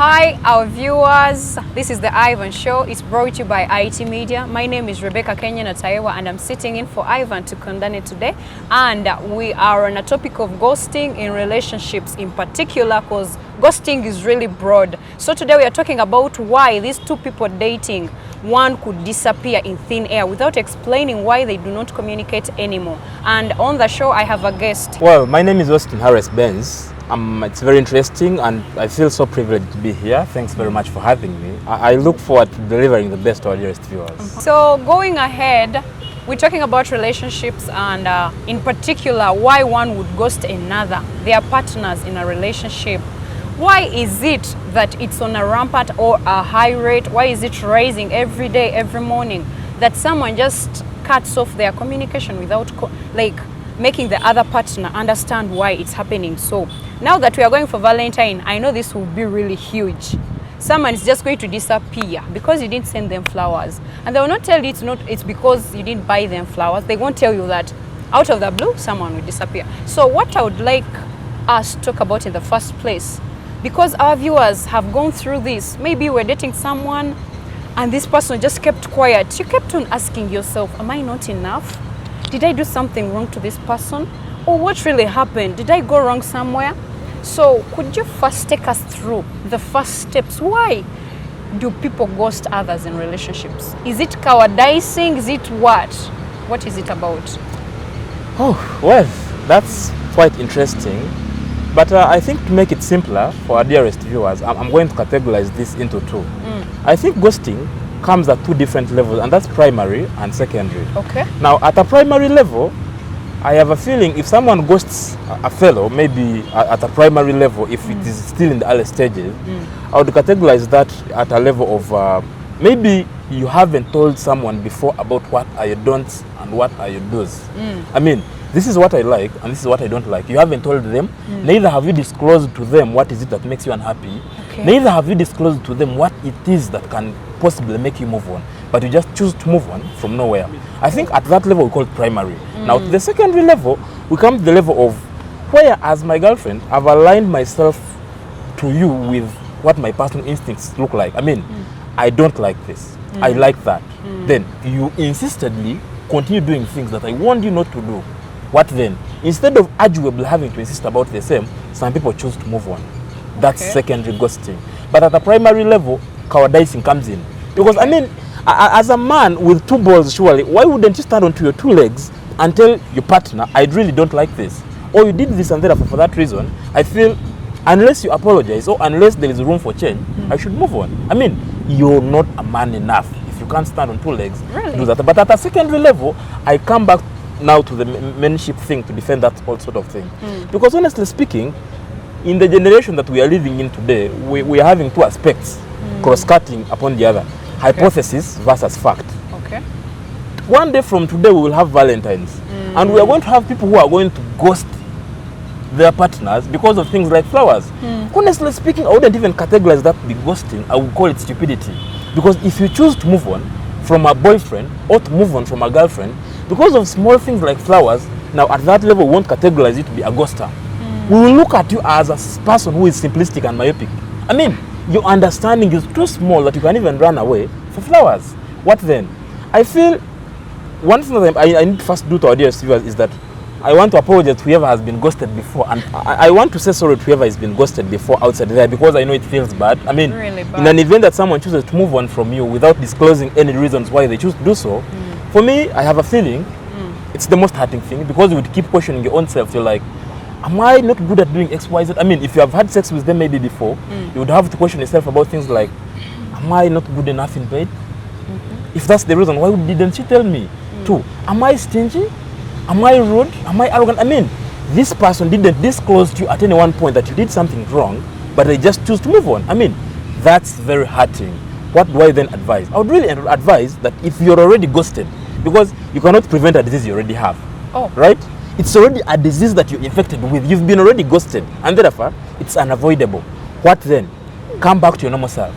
Hi, our viewers. This is the Ivan Show. It's brought to you by IT Media. My name is Rebecca Kenyan Atayewa, and I'm sitting in for Ivan to condemn it today. And we are on a topic of ghosting in relationships in particular, because ghosting is really broad. So today we are talking about why these two people dating, one could disappear in thin air without explaining why they do not communicate anymore. And on the show, I have a guest. Well, my name is Austin Harris Benz. It's very interesting and I feel so privileged to be here. Thanks very much for having me. I look forward to delivering the best to our dearest viewers. So going ahead, we're talking about relationships and in particular why one would ghost another, their partners in a relationship. Why is it that it's on a rampant or a high rate? Why is it rising every day, every morning, that someone just cuts off their communication without making the other partner understand why it's happening? So now that we are going for Valentine, I know this will be really huge. Someone is just going to disappear because you didn't send them flowers. And they will not tell you it's because you didn't buy them flowers. They won't tell you that out of the blue, someone will disappear. So what I would like us to talk about in the first place, because our viewers have gone through this, maybe you were dating someone and this person just kept quiet. You kept on asking yourself, am I not enough? Did I do something wrong to this person? Or what really happened? Did I go wrong somewhere? So could you first take us through the first steps? Why do people ghost others in relationships? Is it cowardizing? Is it what? What is it about? Oh, well, that's quite interesting. But I think to make it simpler for our dearest viewers, I'm going to categorize this into two. I think ghosting comes at two different levels, and that's primary and secondary. Okay. Now, at a primary level, I have a feeling if someone ghosts a fellow, maybe at a primary level, if it is still in the early stages, I would categorize that at a level of maybe you haven't told someone before about what are your don'ts and what are your do's. I mean, this is what I like and this is what I don't like. You haven't told them, neither have you disclosed to them what is it that makes you unhappy, neither have you disclosed to them what it is that can possibly make you move on, but you just choose to move on from nowhere. I think at that level we call it primary. Now to the secondary level, we come to the level of where, as my girlfriend, I've aligned myself to you with what my personal instincts look like. I mean, I don't like this, I like that. Then you insistently continue doing things that I warned you not to do. What then? Instead of arguably having to insist about the same, some people choose to move on. That's secondary ghosting. But at the primary level, cowardizing comes in. Because I mean, as a man with two balls, surely, why wouldn't you stand onto your two legs and tell your partner, I really don't like this? Or you did this and therefore for that reason, I feel unless you apologize or unless there is room for change, I should move on. I mean, you're not a man enough if you can't stand on two legs. Really? Do that. But at a secondary level, I come back now to the menship thing to defend that whole sort of thing. Because honestly speaking, in the generation that we are living in today, we are having two aspects cross-cutting upon the other. Hypothesis versus fact. One day from today we will have Valentines and we are going to have people who are going to ghost their partners because of things like flowers. Honestly speaking, I wouldn't even categorize that be ghosting. I would call it stupidity. Because if you choose to move on from a boyfriend or to move on from a girlfriend because of small things like flowers, now at that level we won't categorize it to be a ghoster. We will look at you as a person who is simplistic and myopic. I mean, your understanding is too small that you can even run away for flowers. What then? I feel one thing that I need to first do to our dearest viewers is that I want to apologize to whoever has been ghosted before, and I want to say sorry to whoever has been ghosted before outside there, because I know it feels bad. I mean, really bad. In an event that someone chooses to move on from you without disclosing any reasons why they choose to do so, for me, I have a feeling it's the most hurting thing, because you would keep questioning your own self. You're like, am I not good at doing X, Y, Z? I mean, if you have had sex with them maybe before, you would have to question yourself about things like, am I not good enough in bed? If that's the reason, why didn't she tell me? Two, am I stingy? Am I rude? Am I arrogant? I mean, this person didn't disclose to you at any one point that you did something wrong, but they just choose to move on. I mean, that's very hurting. What do I then advise? I would really advise that if you're already ghosted, because you cannot prevent a disease you already have, right? It's already a disease that you're infected with. You've been already ghosted, and therefore, it's unavoidable. What then? Come back to your normal self.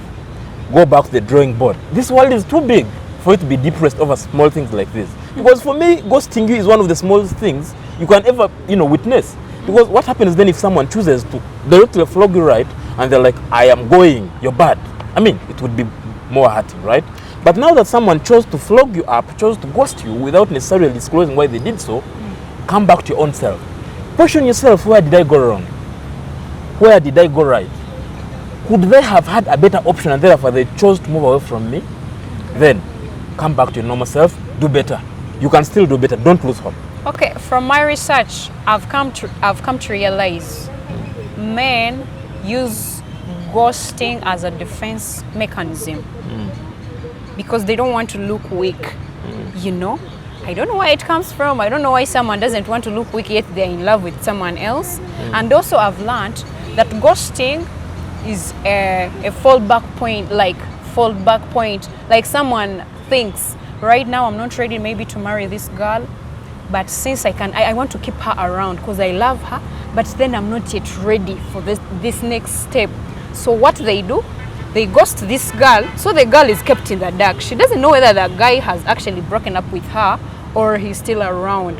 Go back to the drawing board. This world is too big for you to be depressed over small things like this. Because for me, ghosting you is one of the smallest things you can ever, witness. Because what happens then if someone chooses to directly flog you right and they're like, I am going, you're bad. I mean, it would be more hurting, right? But now that someone chose to flog you up, chose to ghost you without necessarily disclosing why they did so, come back to your own self. Question yourself, where did I go wrong? Where did I go right? Could they have had a better option and therefore they chose to move away from me? Then come back to your normal self, do better. You can still do better, don't lose hope. Okay, from my research, I've come to realize men use ghosting as a defense mechanism because they don't want to look weak. You know, I don't know where it comes from. I don't know why someone doesn't want to look weak yet they're in love with someone else. And also I've learned that ghosting is a fallback point, like someone thinks, right now I'm not ready maybe to marry this girl, but since I want to keep her around because I love her, but then I'm not yet ready for this next step. So what they do, they ghost this girl, so the girl is kept in the dark. She doesn't know whether the guy has actually broken up with her or he's still around.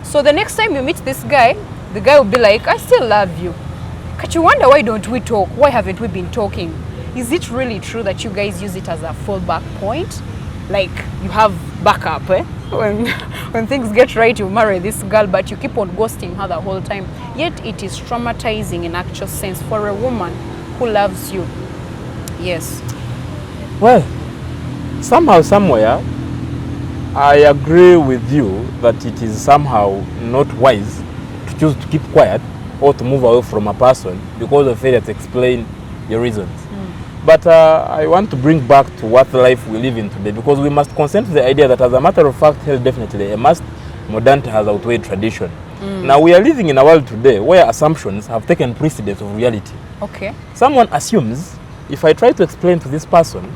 So the next time you meet this guy, the guy will be like, I still love you. But you wonder, why don't we talk? Why haven't we been talking? Is it really true that you guys use it as a fallback point? Like you have backup, eh? When things get right, you marry this girl, but you keep on ghosting her the whole time. Yet it is traumatizing in actual sense for a woman who loves you. Yes. Well, somehow, somewhere, I agree with you that it is somehow not wise to choose to keep quiet or to move away from a person because of failure to explain your reasons. But I want to bring back to what life we live in today, because we must consent to the idea that, as a matter of fact, hell definitely a must, modernity has outweighed tradition. Now we are living in a world today where assumptions have taken precedence of reality. Okay. Someone assumes, if I try to explain to this person,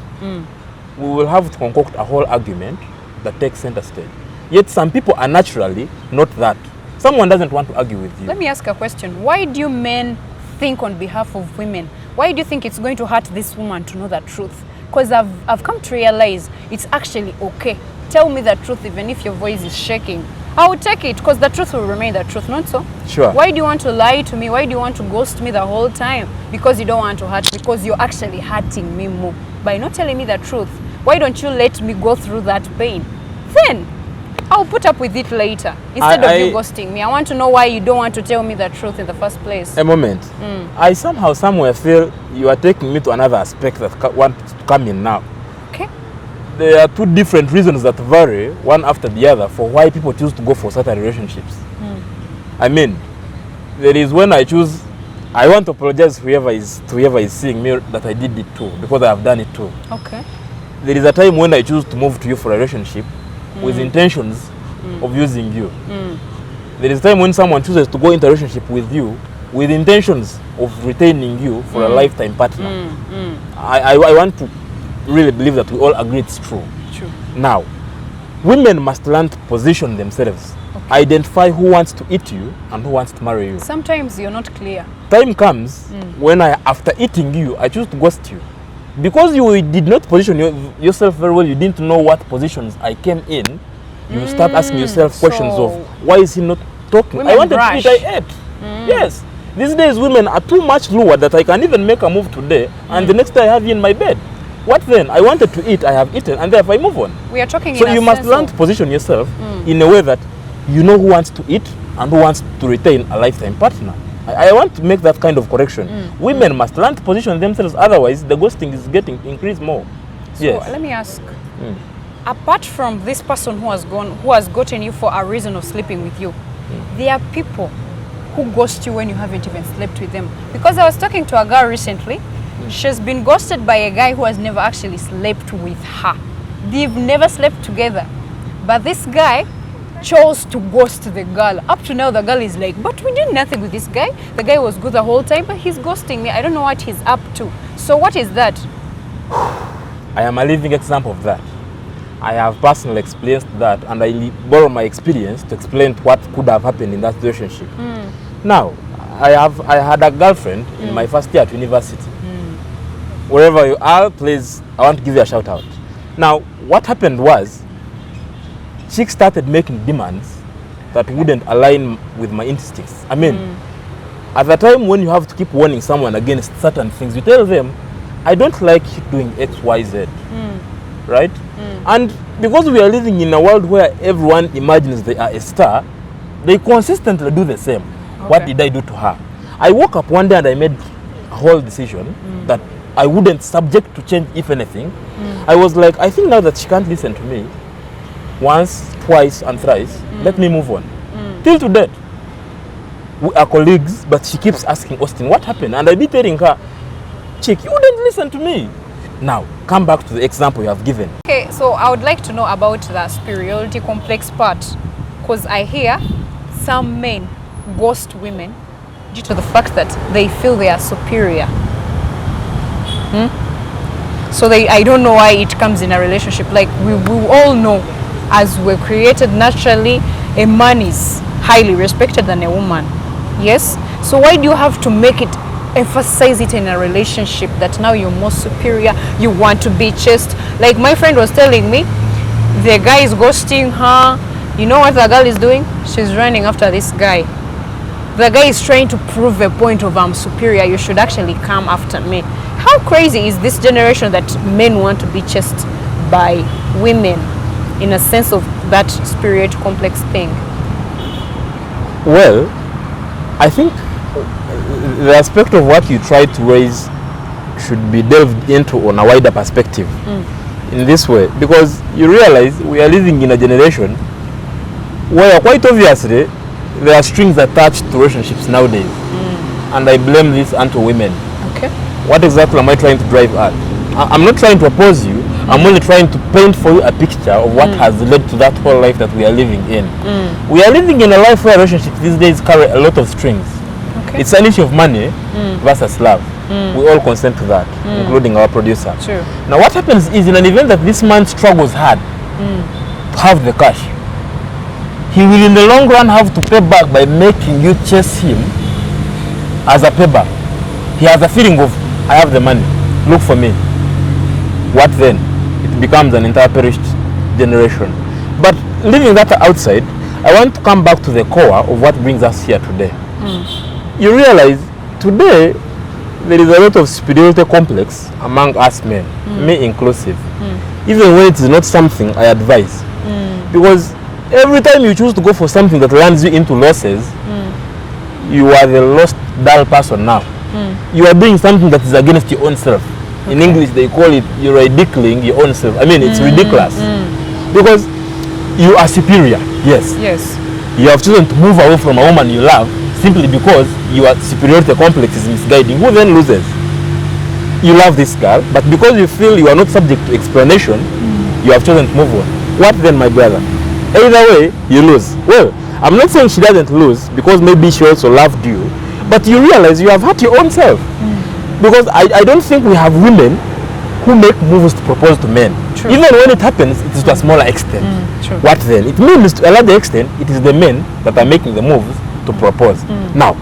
we will have to concoct a whole argument that takes center stage. Yet some people are naturally not that. Someone doesn't want to argue with you. Let me ask a question. Why do men think on behalf of women? Why do you think it's going to hurt this woman to know the truth? Because I've come to realize it's actually okay. Tell me the truth even if your voice is shaking. I will take it because the truth will remain the truth, not so? Sure. Why do you want to lie to me? Why do you want to ghost me the whole time? Because you don't want to hurt, because you're actually hurting me more. By not telling me the truth, why don't you let me go through that pain? Then I'll put up with it later. Instead of you ghosting me, I want to know why you don't want to tell me the truth in the first place. A moment. I somehow, somewhere feel you are taking me to another aspect that want to come in now. Okay. There are two different reasons that vary, one after the other, for why people choose to go for certain relationships. I mean, there is when I choose, I want to apologize to whoever is seeing me that I did it too, because I have done it too. Okay. There is a time when I choose to move to you for a relationship with intentions of using you. There is a time when someone chooses to go into a relationship with you with intentions of retaining you for a lifetime partner. I want to really believe that we all agree it's true. True. Now, women must learn to position themselves. Okay. Identify who wants to eat you and who wants to marry you. Sometimes you're not clear. Time comes when after eating you, I choose to ghost you. Because you did not position yourself very well, you didn't know what positions I came in, you start asking yourself questions of, why is he not talking? I wanted to eat, I ate. Yes. These days women are too much lured that I can even make a move today and the next day I have you in my bed. What then? I wanted to eat, I have eaten, and therefore I move on. We are talking so you must learn to position yourself in a way that you know who wants to eat and who wants to retain a lifetime partner. I want to make that kind of correction. Women must learn to position themselves, otherwise the ghosting is getting increased more. So let me ask, apart from this person who has gotten you for a reason of sleeping with you, there are people who ghost you when you haven't even slept with them. Because I was talking to a girl recently, she's been ghosted by a guy who has never actually slept with her. They've never slept together. But this guy chose to ghost the girl. Up to now, the girl is like, but we did nothing with this guy. The guy was good the whole time, but he's ghosting me. I don't know what he's up to. So what is that? I am a living example of that. I have personally experienced that, and I borrow my experience to explain what could have happened in that relationship. Now, I had a girlfriend in my first year at university. Wherever you are, please, I want to give you a shout out. Now, what happened was, she started making demands that wouldn't align with my instincts. I mean, at the time when you have to keep warning someone against certain things, you tell them, I don't like you doing X, Y, Z. Right? And because we are living in a world where everyone imagines they are a star, they consistently do the same. Okay. What did I do to her? I woke up one day and I made a whole decision that I wouldn't subject to change, if anything. I was like, I think now that she can't listen to me once, twice, and thrice, let me move on. Till today, we are colleagues, but she keeps asking Austin, what happened? And I be telling her, chick, you wouldn't listen to me. Now, come back to the example you have given. Okay, so I would like to know about the superiority complex part, because I hear some men ghost women due to the fact that they feel they are superior. So I don't know why it comes in a relationship. Like we all know, as we're created naturally, a man is highly respected than a woman. Yes? So why do you have to make it, emphasize it in a relationship that now you're more superior, you want to be chaste? Like my friend was telling me, the guy is ghosting her. You know what the girl is doing? She's running after this guy. The guy is trying to prove a point of I'm superior, you should actually come after me. How crazy is this generation that men want to be chased by women in a sense of that superiority complex thing? Well, I think the aspect of what you try to raise should be delved into on a wider perspective in this way, because you realize we are living in a generation where quite obviously there are strings attached to relationships nowadays, and I blame this onto women. Okay. What exactly am I trying to drive at? I'm not trying to oppose you. I'm only trying to paint for you a picture of what has led to that whole life that we are living in. We are living in a life where relationships these days carry a lot of strings. Okay. It's an issue of money versus love. We all consent to that, including our producer. True. Now what happens is, in an event that this man struggles hard to have the cash, he will in the long run have to pay back by making you chase him as a payback. He has a feeling of, I have the money, look for me. What then? It becomes an entire perished generation. But leaving that outside, I want to come back to the core of what brings us here today. You realize today there is a lot of superiority complex among us men, me inclusive, even when it is not something I advise. Because every time you choose to go for something that lands you into losses, you are the lost dull person now. You are doing something that is against your own self. In English they call it, you're ridiculing your own self. I mean, it's ridiculous. Because you are superior, yes. Yes. You have chosen to move away from a woman you love simply because your superiority complex is misguiding. Who then loses? You love this girl, but because you feel you are not subject to explanation, you have chosen to move on. What then, my brother? Either way, you lose. Well, I'm not saying she doesn't lose, because maybe she also loved you, but you realize you have hurt your own self. Because I don't think we have women who make moves to propose to men. True. Even when it happens, it is to a smaller extent. What then? It means to a larger extent, it is the men that are making the moves to propose. Now,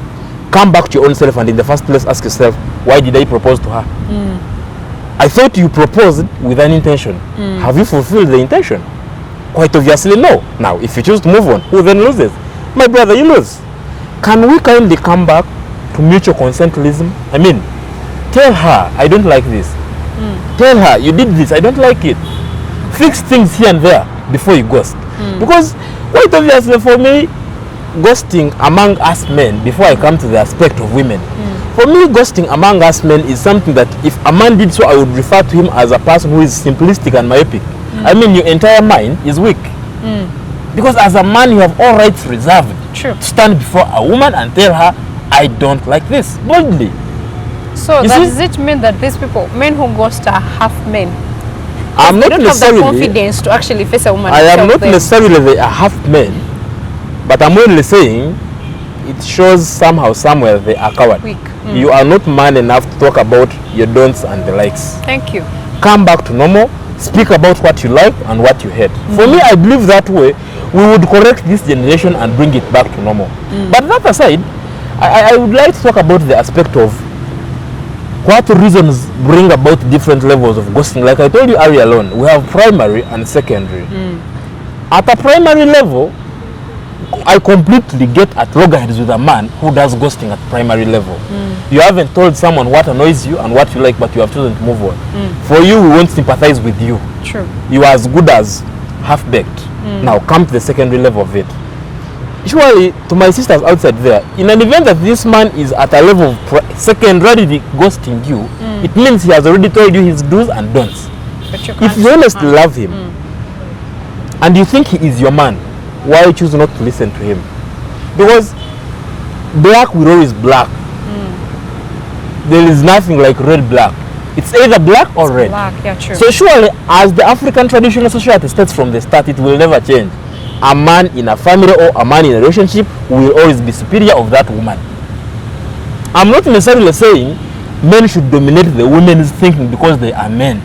come back to your own self and in the first place ask yourself, why did I propose to her? I thought you proposed with an intention. Have you fulfilled the intention? Quite obviously no. Now, if you choose to move on, who then loses? My brother, you lose. Can we kindly come back to mutual consensualism? I mean, tell her, I don't like this. Tell her, you did this, I don't like it. Fix things here and there before you ghost. Because quite obviously for me, ghosting among us men, before I come to the aspect of women, for me, ghosting among us men is something that if a man did so, I would refer to him as a person who is simplistic and myopic. I mean, your entire mind is weak. Because as a man, you have all rights reserved to stand before a woman and tell her, I don't like this, boldly. So does it mean that these people, men who ghost, are half men? I'm not they don't necessarily have the confidence to actually face a woman. I am not necessarily they are half men, but I'm only saying it shows somehow, somewhere they are coward. Weak. You are not man enough to talk about your don'ts and the likes. Thank you. Come back to normal. Speak about what you like and what you hate. For me, I believe that way we would correct this generation and bring it back to normal. But that aside, I would like to talk about the aspect of what reasons bring about different levels of ghosting. Like I told you earlier on, we have primary and secondary. At a primary level, I completely get at loggerheads with a man who does ghosting at primary level. You haven't told someone what annoys you and what you like, but you have chosen to move on. For you, we won't sympathize with you. True. You are as good as half-baked. Now come to the secondary level of it. Surely, to my sisters outside there, in an event that this man is at a level of secondarily ghosting you, it means he has already told you his do's and don'ts. But you If can't you honestly stand. love him and you think he is your man, why choose not to listen to him? Because black will always black. There is nothing like red black. It's either black or red. Black, yeah, true. So surely, as the African traditional society states from the start, it will never change. A man in a family or a man in a relationship will always be superior of that woman. I'm not necessarily saying men should dominate the women's thinking because they are men.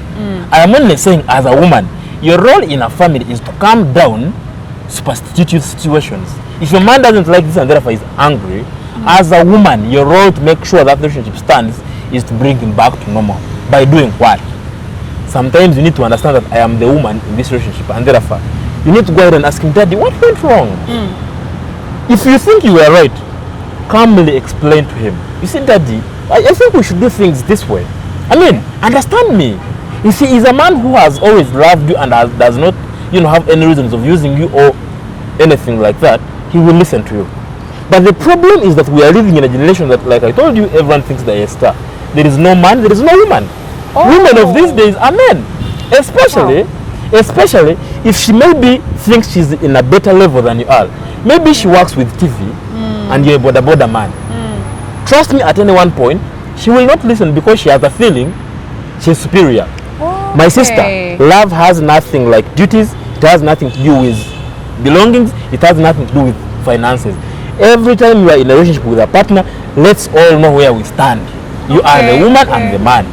I am only saying, as a woman, your role in a family is to calm down superstitute situations. If your man doesn't like this and therefore is angry, as a woman, your role to make sure that relationship stands is to bring him back to normal. By doing what? Sometimes you need to understand that I am the woman in this relationship, and therefore you need to go ahead and ask him, Daddy, what went wrong? If you think you were right, calmly explain to him. You see, Daddy, I think we should do things this way. I mean, understand me. If he is a man who has always loved you and does not, have any reasons of using you or anything like that, he will listen to you. But the problem is that we are living in a generation that, like I told you, everyone thinks they are a star. There is no man, there is no woman. Women of these days are men. Especially if she maybe thinks she's in a better level than you are. Maybe she works with TV and you're a border man. Trust me, at any one point, she will not listen because she has a feeling she's superior. My sister, love has nothing like duties. It has nothing to do with belongings. It has nothing to do with finances. Every time you are in a relationship with a partner, let's all know where we stand. You are the woman and the man.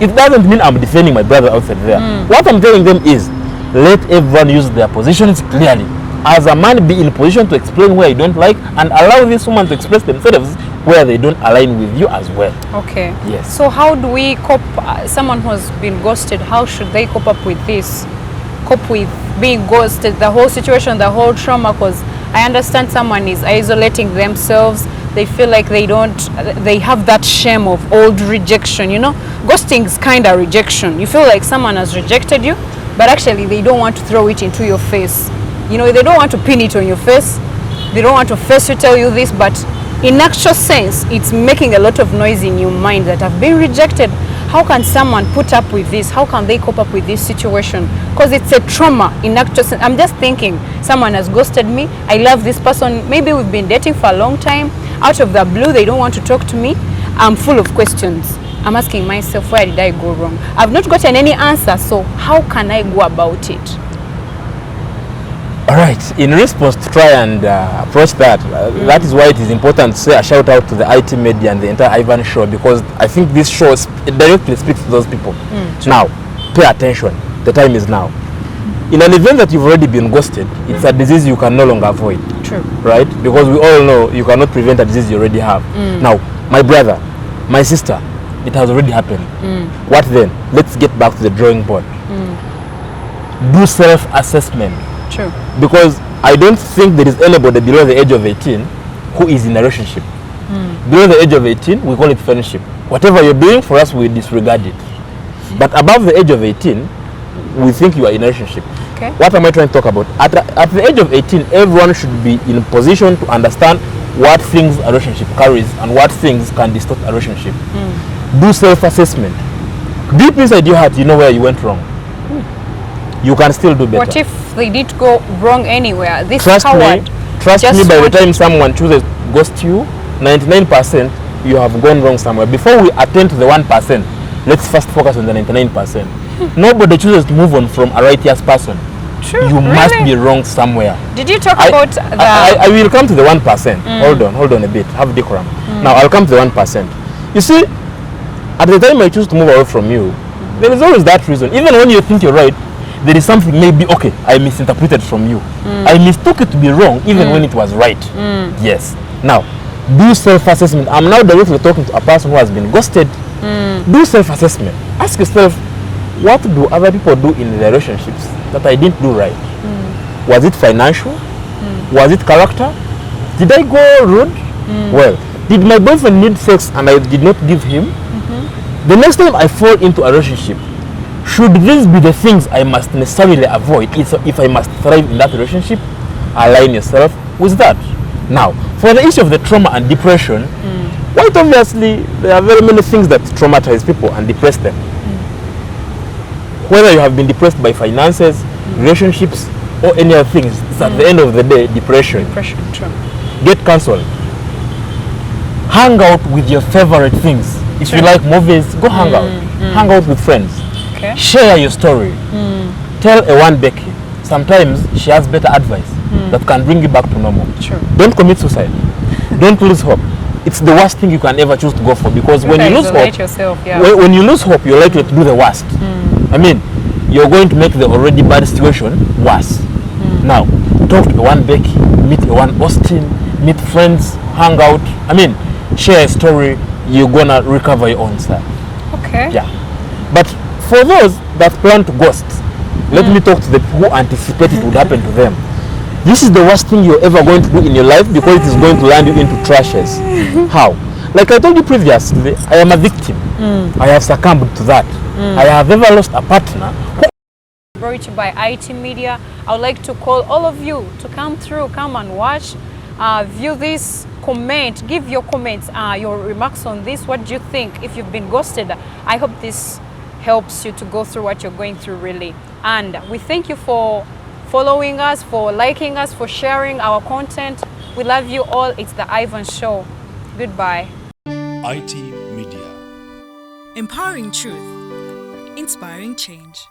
It doesn't mean I'm defending my brother outside there. What I'm telling them is, let everyone use their positions clearly. As a man, be in position to explain where you don't like and allow this woman to express themselves where they don't align with you as well. Okay. Yes. So how do we cope, someone who has been ghosted, how should they cope up with this? Cope with being ghosted, the whole situation, the whole trauma, because I understand someone is isolating themselves. They feel like they have that shame of old rejection, Ghosting is kind of rejection. You feel like someone has rejected you, but actually they don't want to throw it into your face. They don't want to pin it on your face. They don't want to face you, tell you this, but in actual sense, it's making a lot of noise in your mind that I've been rejected. How can someone put up with this? How can they cope up with this situation? Because it's a trauma in actual sense. I'm just thinking, someone has ghosted me. I love this person. Maybe we've been dating for a long time. Out of the blue, they don't want to talk to me. I'm full of questions. I'm asking myself, where did I go wrong? I've not gotten any answer, so how can I go about it? All right, in response to try and approach that, that is why it is important to say a shout out to the IT media and the entire Ivan show, because I think this show directly speaks to those people. Now, pay attention. The time is now. In an event that you've already been ghosted, it's a disease you can no longer avoid. True. Right? Because we all know you cannot prevent a disease you already have. Now, my brother, my sister, it has already happened. What then? Let's get back to the drawing board. Do self-assessment. True. Because I don't think there is anybody below the age of 18 who is in a relationship. Below the age of 18, we call it friendship. Whatever you're doing, for us, we disregard it. But above the age of 18, we think you are in a relationship. Okay. What am I trying to talk about? At the age of 18, everyone should be in position to understand what things a relationship carries and what things can distort a relationship. Do self-assessment. Deep inside your heart, you know where you went wrong. You can still do better. What if they did go wrong anywhere? This Trust coward me, by the time someone chooses to ghost you, 99% you have gone wrong somewhere. Before we attend to the 1%, let's first focus on the 99%. Nobody chooses to move on from a righteous person. True. You must be wrong somewhere. Did you talk about the... I will come to the 1%. Hold on a bit. Have decorum. Now I'll come to the 1%. You see, at the time I choose to move away from you, there is always that reason. Even when you think you're right, there is something maybe, okay, I misinterpreted from you. I mistook it to be wrong even when it was right. Yes. Now, do self-assessment. I'm now directly talking to a person who has been ghosted. Do self-assessment. Ask yourself, what do other people do in their relationships that I didn't do right? Was it financial? Was it character? Did I go rude? Well, did my boyfriend need sex and I did not give him? The next time I fall into a relationship, should these be the things I must necessarily avoid if I must thrive in that relationship? Align yourself with that. Now, for the issue of the trauma and depression, quite obviously there are very many things that traumatize people and depress them. Whether you have been depressed by finances, relationships, or any other things, it's at the end of the day depression. Depression, true. Get counseling. Hang out with your favorite things. If you like movies, go hang out. Hang out with friends. Okay. Share your story. Tell a one Becky. Sometimes she has better advice that can bring you back to normal. True. Don't commit suicide. Don't lose hope. It's the worst thing you can ever choose to go for, because when you lose hope, yourself, yeah. when you lose hope, you're likely to do the worst. I mean, you're going to make the already bad situation worse. Now, talk to a one Becky, meet a one Austin, meet friends, hang out. I mean, share a story. You're gonna recover your own self. Okay. Yeah. But for those that plan to ghost, let me talk to the people who anticipate it would happen to them. This is the worst thing you're ever going to do in your life, because it is going to land you into trashes. How? Like I told you previously, I am a victim. I have succumbed to that. I have ever lost a partner. Brought to you by IT Media. I would like to call all of you to come through, come and watch, view this, comment, give your comments, your remarks on this. What do you think if you've been ghosted? I hope this helps you to go through what you're going through, really. And we thank you for following us, for liking us, for sharing our content. We love you all. It's the Ivan Show. Goodbye. IT Media. Empowering truth, inspiring change.